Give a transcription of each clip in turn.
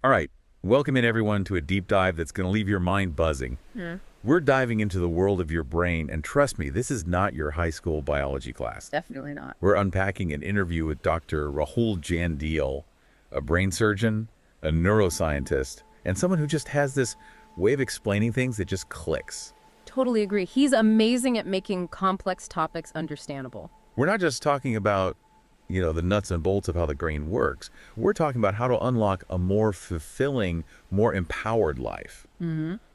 All right, welcome in everyone to a deep dive that's going to leave your mind buzzing. We're diving into the world of your brain, and trust me, this is not your high school biology class. Definitely not. We're unpacking an interview with Dr. Rahul Jandial, a brain surgeon, a neuroscientist, and someone who just has this way of explaining things that just clicks. Totally agree. He's amazing at making complex topics understandable. We're not just talking about, the nuts and bolts of how the brain works. We're talking about how to unlock a more fulfilling, more empowered life.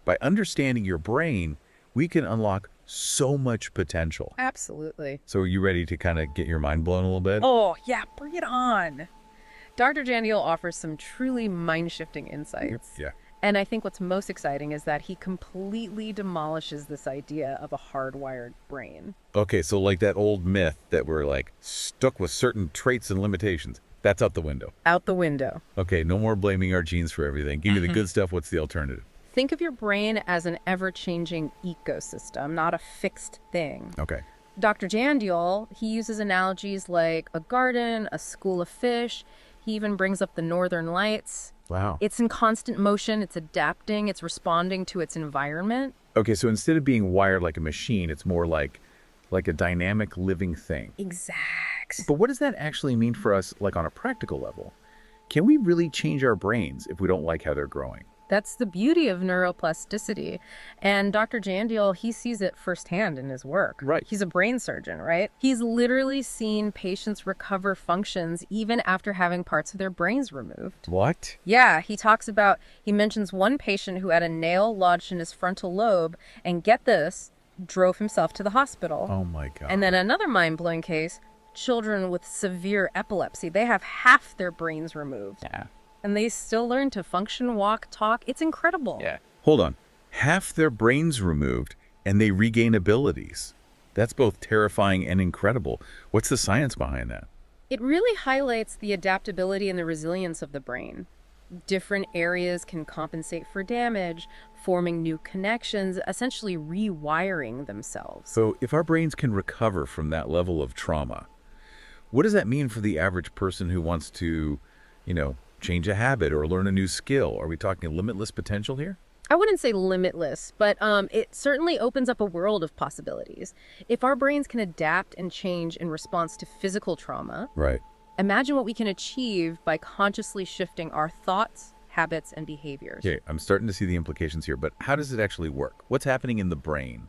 By understanding your brain, we can unlock so much potential. Absolutely. So are you ready to kind of get your mind blown a little bit? Oh, yeah, bring it on. Dr. Jandial offers some truly mind-shifting insights. Yeah. And I think what's most exciting is that he completely demolishes this idea of a hardwired brain. Okay, so like that old myth that we're like stuck with certain traits and limitations, that's out the window. Out the window. Okay, no more blaming our genes for everything. Give me the good stuff. What's the alternative? Think of your brain as an ever-changing ecosystem, not a fixed thing. Okay. Dr. Jandial, he uses analogies like a garden, a school of fish. He even brings up the northern lights. Wow. It's in constant motion, it's adapting, it's responding to its environment. Okay, so instead of being wired like a machine, it's more like a dynamic living thing. Exact. But what does that actually mean for us, like on a practical level? Can we really change our brains if we don't like how they're growing? That's the beauty of neuroplasticity. And Dr. Jandial, he sees it firsthand in his work. Right. He's a brain surgeon, right? He's literally seen patients recover functions even after having parts of their brains removed. What? Yeah, he mentions one patient who had a nail lodged in his frontal lobe and, get this, drove himself to the hospital. Oh my God. And then another mind-blowing case, children with severe epilepsy, they have half their brains removed. Yeah. And they still learn to function, walk, talk. It's incredible. Yeah. Hold on. Half their brains removed and they regain abilities. That's both terrifying and incredible. What's the science behind that? It really highlights the adaptability and the resilience of the brain. Different areas can compensate for damage, forming new connections, essentially rewiring themselves. So if our brains can recover from that level of trauma, what does that mean for the average person who wants to, change a habit or learn a new skill? Are we talking limitless potential here? I wouldn't say limitless, but it certainly opens up a world of possibilities. If our brains can adapt and change in response to physical trauma, Right. imagine what we can achieve by consciously shifting our thoughts, habits, and behaviors. Okay, I'm starting to see the implications here, but how does it actually work? What's happening in the brain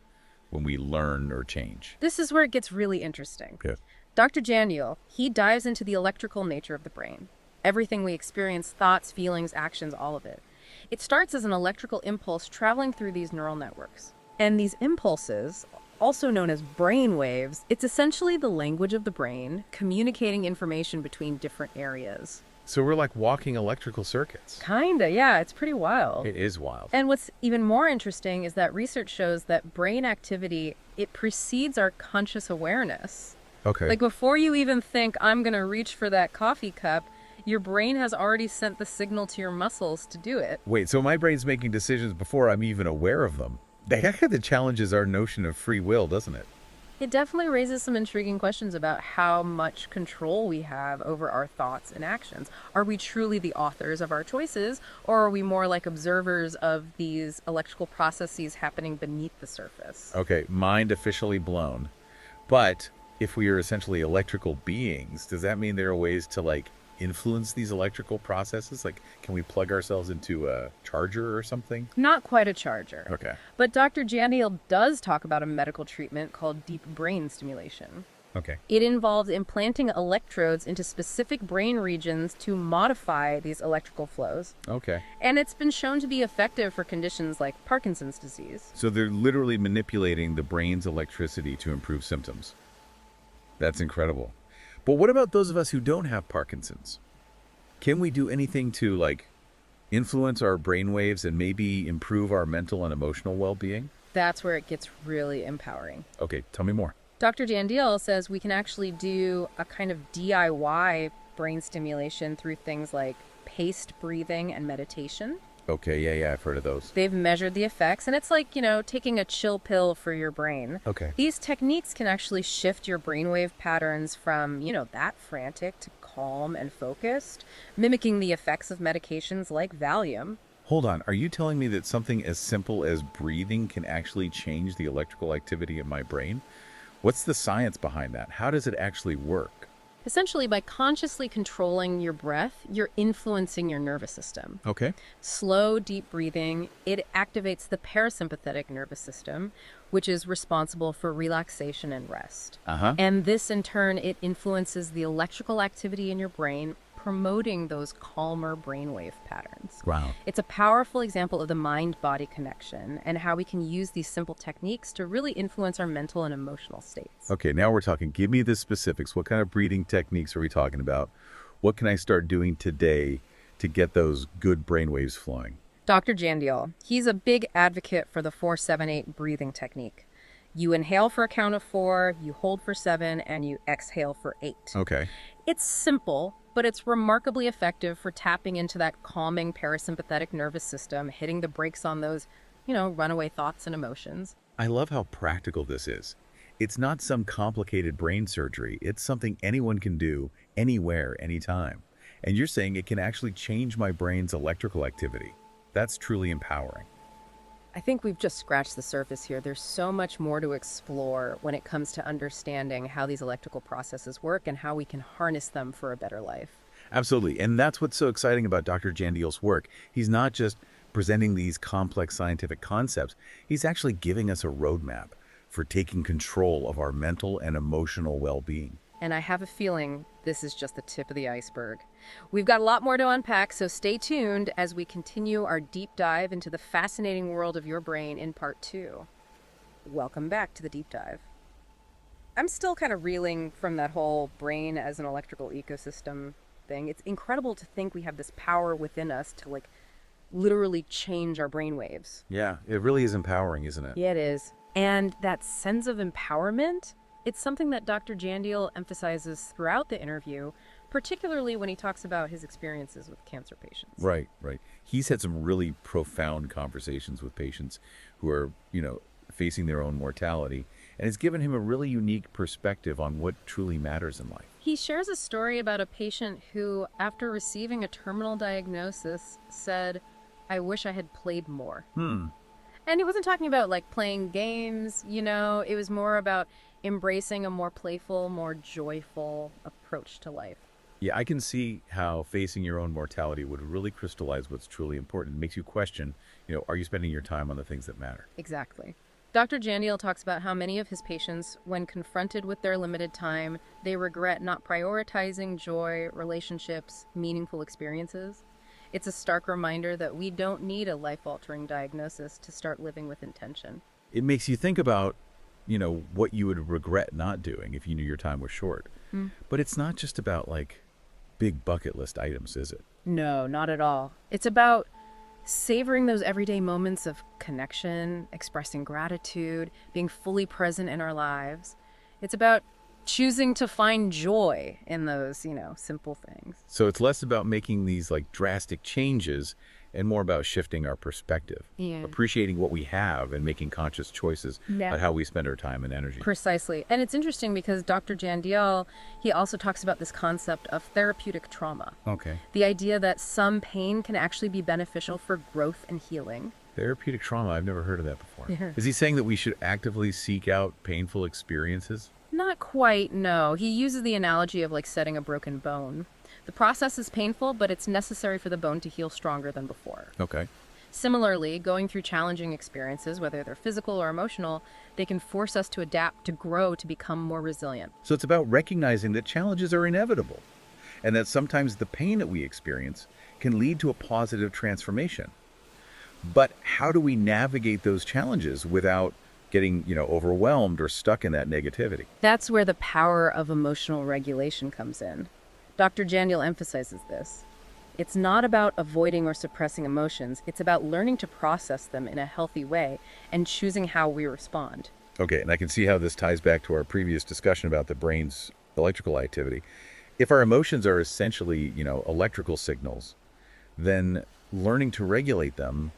when we learn or change? This is where it gets really interesting. Yeah. Dr. Jandial, he dives into the electrical nature of the brain. Everything we experience, thoughts, feelings, actions, all of it. It starts as an electrical impulse traveling through these neural networks. And these impulses, also known as brain waves, it's essentially the language of the brain, communicating information between different areas. So we're like walking electrical circuits. Kinda, yeah, it's pretty wild. It is wild. And what's even more interesting is that research shows that brain activity, it precedes our conscious awareness. Okay. Like before you even think, I'm gonna reach for that coffee cup, your brain has already sent the signal to your muscles to do it. Wait, so my brain's making decisions before I'm even aware of them. That kind of challenges our notion of free will, doesn't it? It definitely raises some intriguing questions about how much control we have over our thoughts and actions. Are we truly the authors of our choices, or are we more like observers of these electrical processes happening beneath the surface? Okay, mind officially blown. But if we are essentially electrical beings, does that mean there are ways to influence these electrical processes? Like, can we plug ourselves into a charger or something? Not quite a charger. Okay. But Dr. Jandial does talk about a medical treatment called deep brain stimulation. Okay. It involves implanting electrodes into specific brain regions to modify these electrical flows. Okay. And it's been shown to be effective for conditions like Parkinson's disease. So they're literally manipulating the brain's electricity to improve symptoms. That's incredible. But what about those of us who don't have Parkinson's? Can we do anything to influence our brain waves and maybe improve our mental and emotional well-being? That's where it gets really empowering. Okay, tell me more. Dr. Jandial says we can actually do a kind of DIY brain stimulation through things like paced breathing and meditation. Okay, yeah, I've heard of those. They've measured the effects, and it's like, taking a chill pill for your brain. Okay. These techniques can actually shift your brainwave patterns from, that frantic to calm and focused, mimicking the effects of medications like Valium. Hold on, are you telling me that something as simple as breathing can actually change the electrical activity in my brain? What's the science behind that? How does it actually work? Essentially, by consciously controlling your breath, you're influencing your nervous system. Okay. Slow, deep breathing, it activates the parasympathetic nervous system, which is responsible for relaxation and rest. Uh-huh. And this, in turn, it influences the electrical activity in your brain, promoting those calmer brainwave patterns. Wow. It's a powerful example of the mind-body connection and how we can use these simple techniques to really influence our mental and emotional states. Okay, now we're talking. Give me the specifics. What kind of breathing techniques are we talking about? What can I start doing today to get those good brainwaves flowing? Dr. Jandial, he's a big advocate for the 4-7-8 breathing technique. You inhale for a count of 4, you hold for 7, and you exhale for 8. Okay. It's simple, but it's remarkably effective for tapping into that calming parasympathetic nervous system, hitting the brakes on those, runaway thoughts and emotions. I love how practical this is. It's not some complicated brain surgery. It's something anyone can do, anywhere, anytime. And you're saying it can actually change my brain's electrical activity. That's truly empowering. I think we've just scratched the surface here. There's so much more to explore when it comes to understanding how these electrical processes work and how we can harness them for a better life. Absolutely. And that's what's so exciting about Dr. Jandial's work. He's not just presenting these complex scientific concepts. He's actually giving us a roadmap for taking control of our mental and emotional well-being. And I have a feeling this is just the tip of the iceberg. We've got a lot more to unpack, so stay tuned as we continue our deep dive into the fascinating world of your brain in part 2. Welcome back to the deep dive. I'm still kind of reeling from that whole brain as an electrical ecosystem thing. It's incredible to think we have this power within us to literally change our brain waves. Yeah, it really is empowering, isn't it? Yeah, it is. And that sense of empowerment, it's something that Dr. Jandial emphasizes throughout the interview, particularly when he talks about his experiences with cancer patients. Right, right. He's had some really profound conversations with patients who are, facing their own mortality, and it's given him a really unique perspective on what truly matters in life. He shares a story about a patient who, after receiving a terminal diagnosis, said, "I wish I had played more." And he wasn't talking about playing games, it was more about embracing a more playful, more joyful approach to life. Yeah, I can see how facing your own mortality would really crystallize what's truly important. It makes you question, are you spending your time on the things that matter? Exactly. Dr. Jandial talks about how many of his patients, when confronted with their limited time, they regret not prioritizing joy, relationships, meaningful experiences. It's a stark reminder that we don't need a life-altering diagnosis to start living with intention. It makes you think about, what you would regret not doing if you knew your time was short. But it's not just about big bucket list items, is it? No, not at all. It's about savoring those everyday moments of connection, expressing gratitude, being fully present in our lives. It's about choosing to find joy in those, simple things. So it's less about making these drastic changes and more about shifting our perspective, appreciating what we have and making conscious choices about how we spend our time and energy. Precisely. And it's interesting because Dr. Jandial, he also talks about this concept of therapeutic trauma. Okay. The idea that some pain can actually be beneficial for growth and healing. Therapeutic trauma, I've never heard of that before. Yeah. Is he saying that we should actively seek out painful experiences? Not quite, no. He uses the analogy of setting a broken bone. The process is painful, but it's necessary for the bone to heal stronger than before. Okay. Similarly, going through challenging experiences, whether they're physical or emotional, they can force us to adapt, to grow, to become more resilient. So it's about recognizing that challenges are inevitable and that sometimes the pain that we experience can lead to a positive transformation. But how do we navigate those challenges without getting, overwhelmed or stuck in that negativity? That's where the power of emotional regulation comes in. Dr. Jandial emphasizes this. It's not about avoiding or suppressing emotions. It's about learning to process them in a healthy way and choosing how we respond. Okay, and I can see how this ties back to our previous discussion about the brain's electrical activity. If our emotions are essentially, electrical signals, then learning to regulate them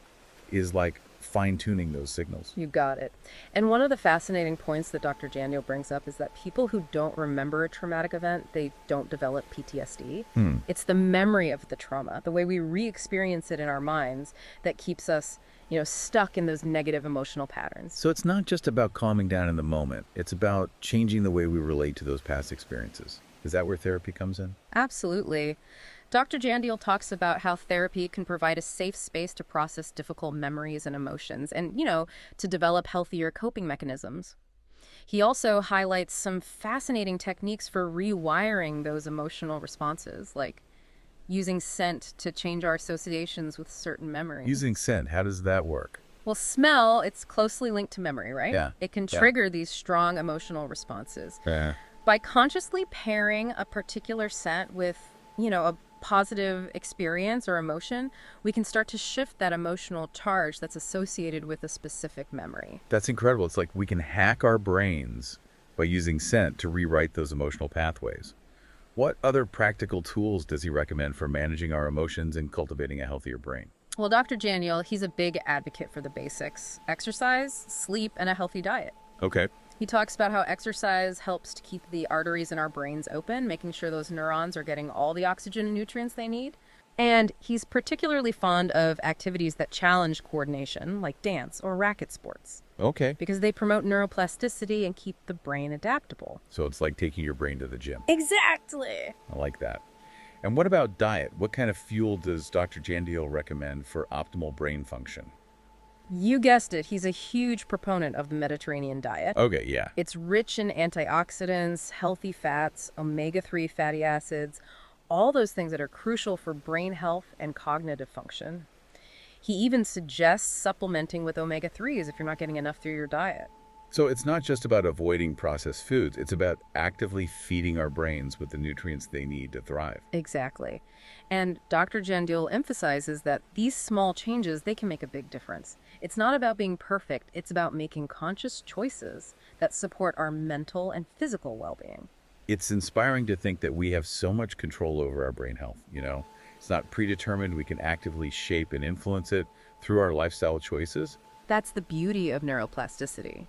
is like fine-tuning those signals. You got it. And one of the fascinating points that Dr. Jandial brings up is that people who don't remember a traumatic event, they don't develop PTSD. It's the memory of the trauma, the way we re-experience it in our minds, that keeps us, stuck in those negative emotional patterns. So it's not just about calming down in the moment. It's about changing the way we relate to those past experiences. Is that where therapy comes in? Absolutely. Dr. Jandial talks about how therapy can provide a safe space to process difficult memories and emotions and, to develop healthier coping mechanisms. He also highlights some fascinating techniques for rewiring those emotional responses, like using scent to change our associations with certain memories. Using scent, how does that work? Well, smell, it's closely linked to memory, right? Yeah. It can Yeah. trigger these strong emotional responses. Yeah. By consciously pairing a particular scent with, a positive experience or emotion, we can start to shift that emotional charge that's associated with a specific memory. That's incredible. It's like we can hack our brains by using scent to rewrite those emotional pathways. What other practical tools does he recommend for managing our emotions and cultivating a healthier brain? Well, Dr. Jandial, he's a big advocate for the basics: exercise, sleep, and a healthy diet. Okay. He talks about how exercise helps to keep the arteries in our brains open, making sure those neurons are getting all the oxygen and nutrients they need. And he's particularly fond of activities that challenge coordination, like dance or racket sports, Okay. because they promote neuroplasticity and keep the brain adaptable. So it's like taking your brain to the gym. Exactly. I like that. And what about diet? What kind of fuel does Dr. Jandial recommend for optimal brain function? You guessed it, he's a huge proponent of the Mediterranean diet. Okay, yeah. It's rich in antioxidants, healthy fats, omega-3 fatty acids, all those things that are crucial for brain health and cognitive function. He even suggests supplementing with omega-3s if you're not getting enough through your diet. So it's not just about avoiding processed foods. It's about actively feeding our brains with the nutrients they need to thrive. Exactly. And Dr. Jandial emphasizes that these small changes, they can make a big difference. It's not about being perfect. It's about making conscious choices that support our mental and physical well-being. It's inspiring to think that we have so much control over our brain health, It's not predetermined. We can actively shape and influence it through our lifestyle choices. That's the beauty of neuroplasticity.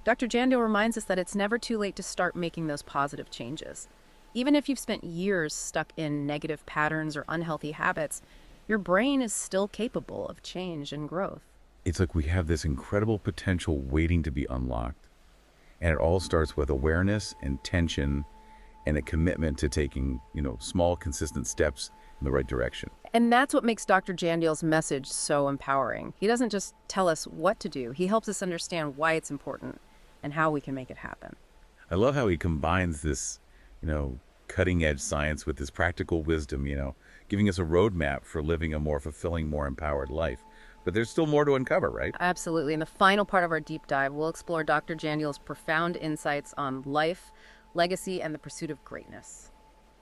Dr. Jandial reminds us that it's never too late to start making those positive changes. Even if you've spent years stuck in negative patterns or unhealthy habits, your brain is still capable of change and growth. It's like we have this incredible potential waiting to be unlocked. And it all starts with awareness, intention, and a commitment to taking, small, consistent steps in the right direction. And that's what makes Dr. Jandial's message so empowering. He doesn't just tell us what to do, he helps us understand why it's important and how we can make it happen. I love how he combines this, cutting edge science with this practical wisdom, giving us a roadmap for living a more fulfilling, more empowered life. But there's still more to uncover, right? Absolutely. In the final part of our deep dive, we'll explore Dr. Jandial's profound insights on life, legacy, and the pursuit of greatness.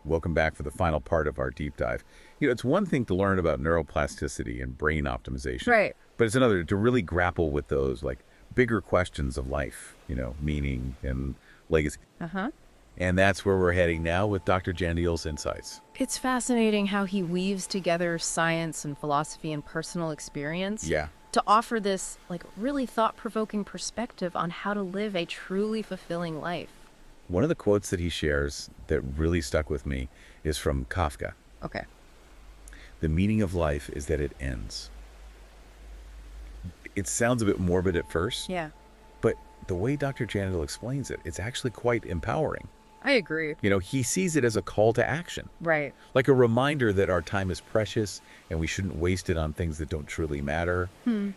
Welcome back for the final part of our deep dive. It's one thing to learn about neuroplasticity and brain optimization. Right. But it's another to really grapple with those bigger questions of life, meaning and legacy. And that's where we're heading now with Dr. Jandial's insights. It's fascinating how he weaves together science and philosophy and personal experience Yeah. to offer this really thought-provoking perspective on how to live a truly fulfilling life. One of the quotes that he shares that really stuck with me is from Kafka. Okay. The meaning of life is that it ends. It sounds a bit morbid at first, Yeah, but the way Dr. Jandial explains it, it's actually quite empowering. I agree. He sees it as a call to action, Right. like a reminder that our time is precious and we shouldn't waste it on things that don't truly matter.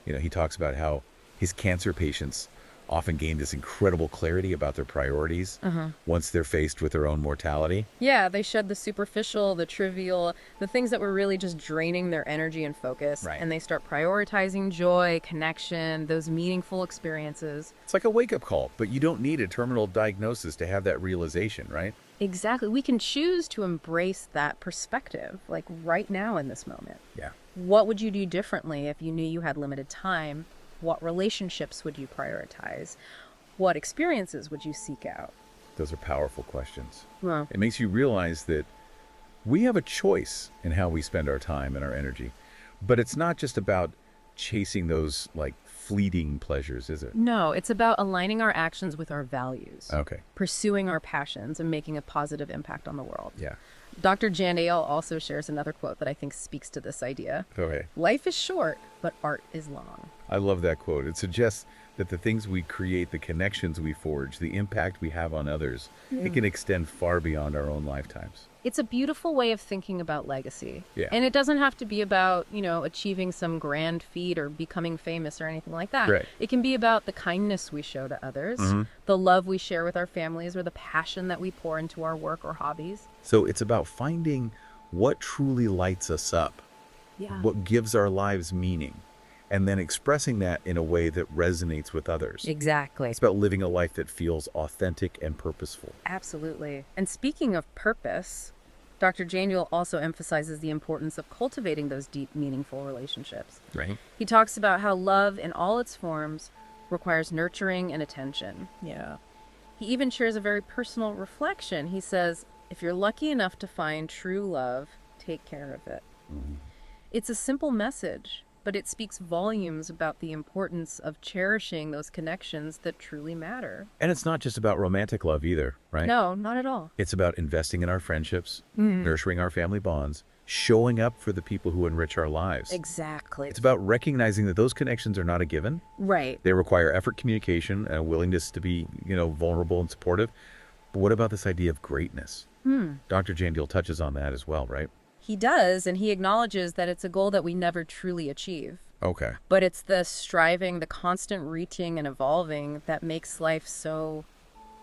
He talks about how his cancer patients often gain this incredible clarity about their priorities once they're faced with their own mortality. Yeah, they shed the superficial, the trivial, the things that were really just draining their energy and focus. Right. And they start prioritizing joy, connection, those meaningful experiences. It's like a wake-up call, but you don't need a terminal diagnosis to have that realization, right? Exactly. We can choose to embrace that perspective, right now in this moment. Yeah. What would you do differently if you knew you had limited time? What relationships would you prioritize? What experiences would you seek out? Those are powerful questions. Well, It makes you realize that we have a choice in how we spend our time and our energy. But it's not just about chasing those fleeting pleasures, is it? No, it's about aligning our actions with our values, Okay. pursuing our passions, and making a positive impact on the world. Yeah. Dr. Jandial also shares another quote that I think speaks to this idea. Okay. Life is short, but art is long. I love that quote. It suggests that the things we create, the connections we forge, the impact we have on others, it can extend far beyond our own lifetimes. It's a beautiful way of thinking about legacy. Yeah. And it doesn't have to be about, achieving some grand feat or becoming famous or anything like that. Right. It can be about the kindness we show to others, the love we share with our families, or the passion that we pour into our work or hobbies. So it's about finding what truly lights us up, Yeah. what gives our lives meaning, and then expressing that in a way that resonates with others. Exactly. It's about living a life that feels authentic and purposeful. Absolutely. And speaking of purpose, Dr. Jandial also emphasizes the importance of cultivating those deep, meaningful relationships. Right. He talks about how love in all its forms requires nurturing and attention. Yeah. He even shares a very personal reflection. He says, if you're lucky enough to find true love, take care of it. It's a simple message, but it speaks volumes about the importance of cherishing those connections that truly matter. And it's not just about romantic love either, right? No, not at all. It's about investing in our friendships, nurturing our family bonds, showing up for the people who enrich our lives. Exactly. It's about recognizing that those connections are not a given. Right. They require effort, communication, and a willingness to be, vulnerable and supportive. But what about this idea of greatness? Dr. Jandial touches on that as well, right? He does, and he acknowledges that it's a goal that we never truly achieve. Okay. But it's the striving, the constant reaching and evolving that makes life so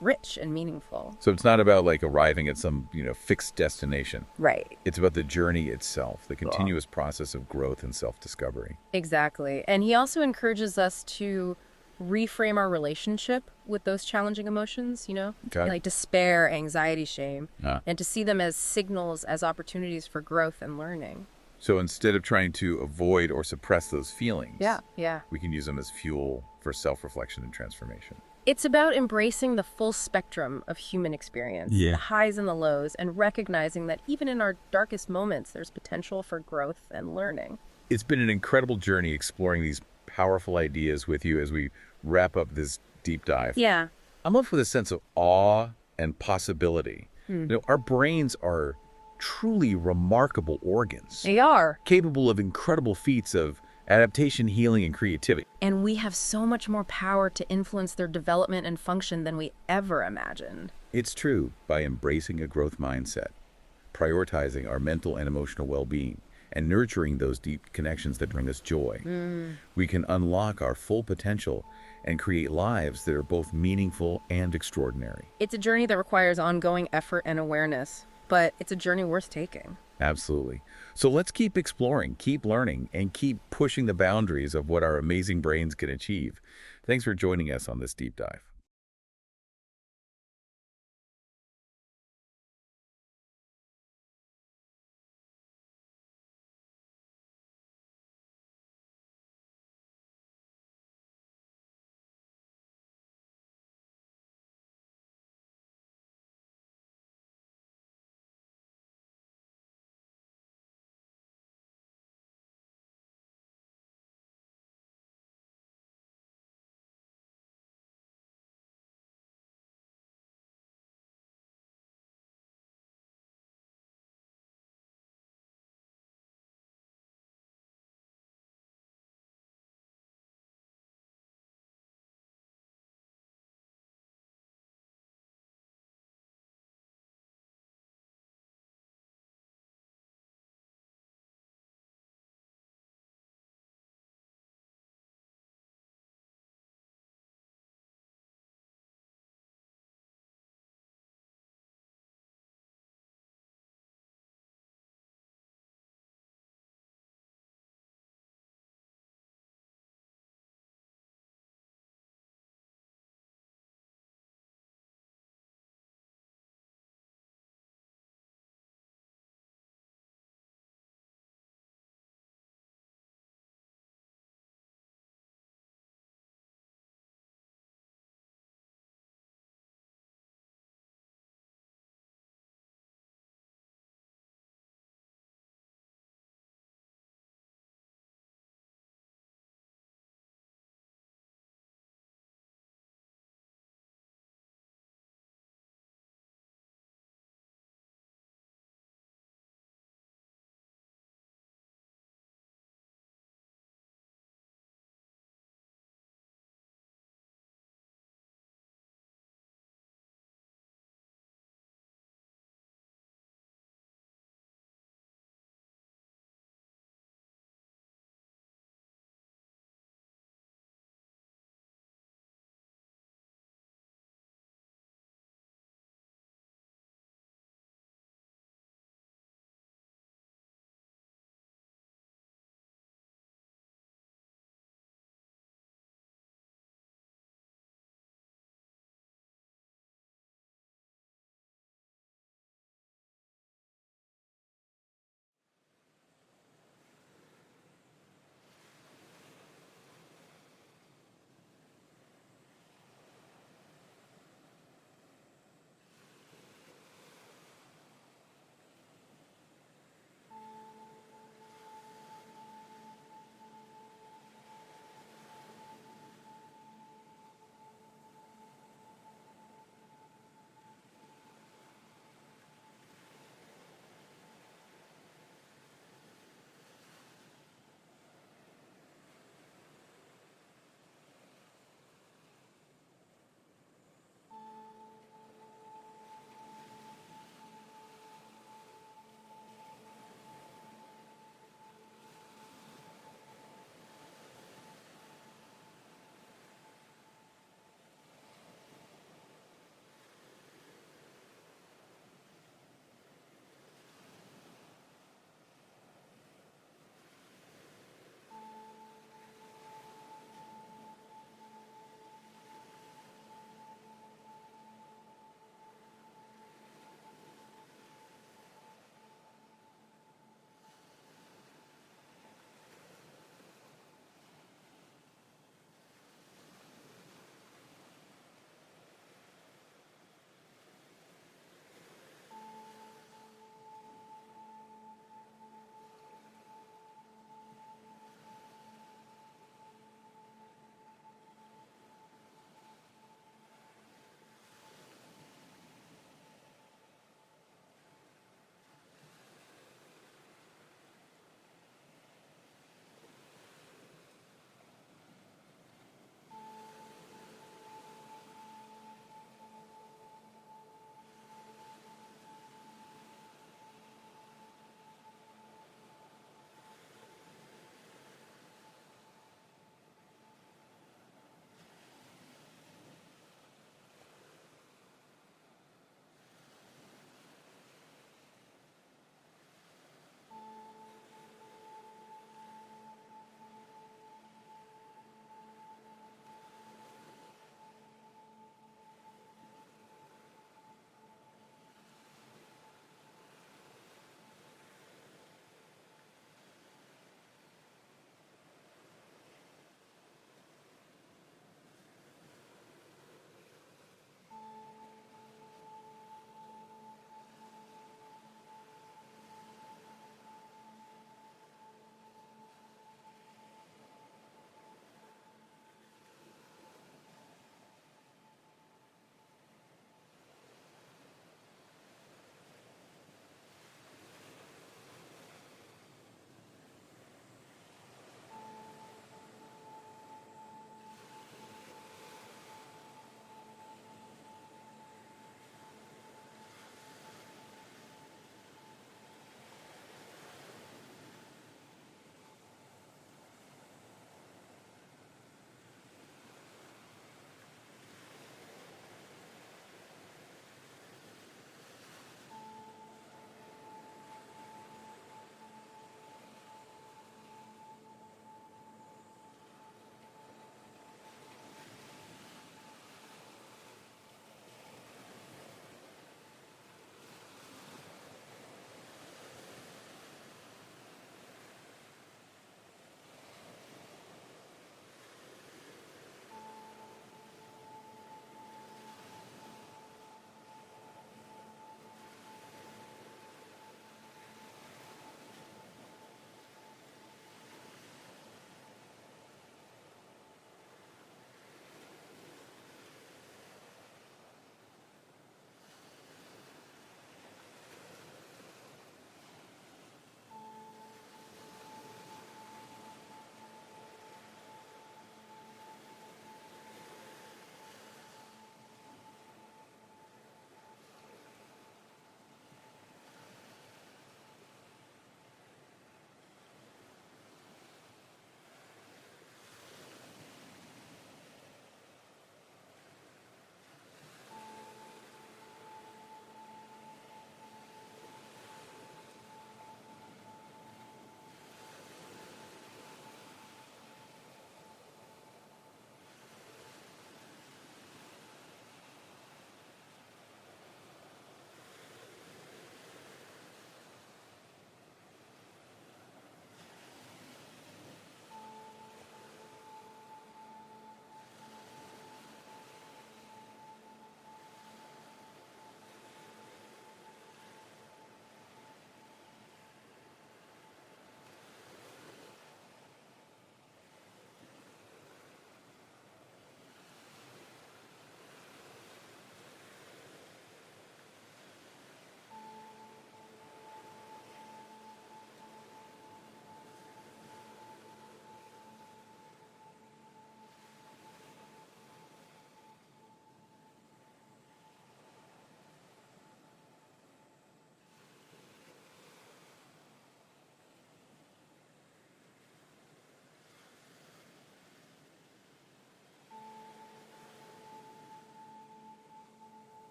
rich and meaningful. So it's not about like arriving at some, fixed destination. Right. It's about the journey itself, the continuous process of growth and self-discovery. Exactly. And he also encourages us to reframe our relationship with those challenging emotions, Okay. like despair, anxiety, shame, Ah. and to see them as signals, as opportunities for growth and learning. So instead of trying to avoid or suppress those feelings, Yeah. we can use them as fuel for self-reflection and transformation. It's about embracing the full spectrum of human experience, Yeah. the highs and the lows, and recognizing that even in our darkest moments, there's potential for growth and learning. It's been an incredible journey exploring these powerful ideas with you as we wrap up this deep dive. Yeah. I'm left with a sense of awe and possibility. Our brains are truly remarkable organs, They are. capable of incredible feats of adaptation, healing, and creativity. And we have so much more power to influence their development and function than we ever imagined. It's true, by embracing a growth mindset, prioritizing our mental and emotional well-being, and nurturing those deep connections that bring us joy, we can unlock our full potential and create lives that are both meaningful and extraordinary. It's a journey that requires ongoing effort and awareness, but it's a journey worth taking. Absolutely. So let's keep exploring, keep learning, and keep pushing the boundaries of what our amazing brains can achieve. Thanks for joining us on this deep dive.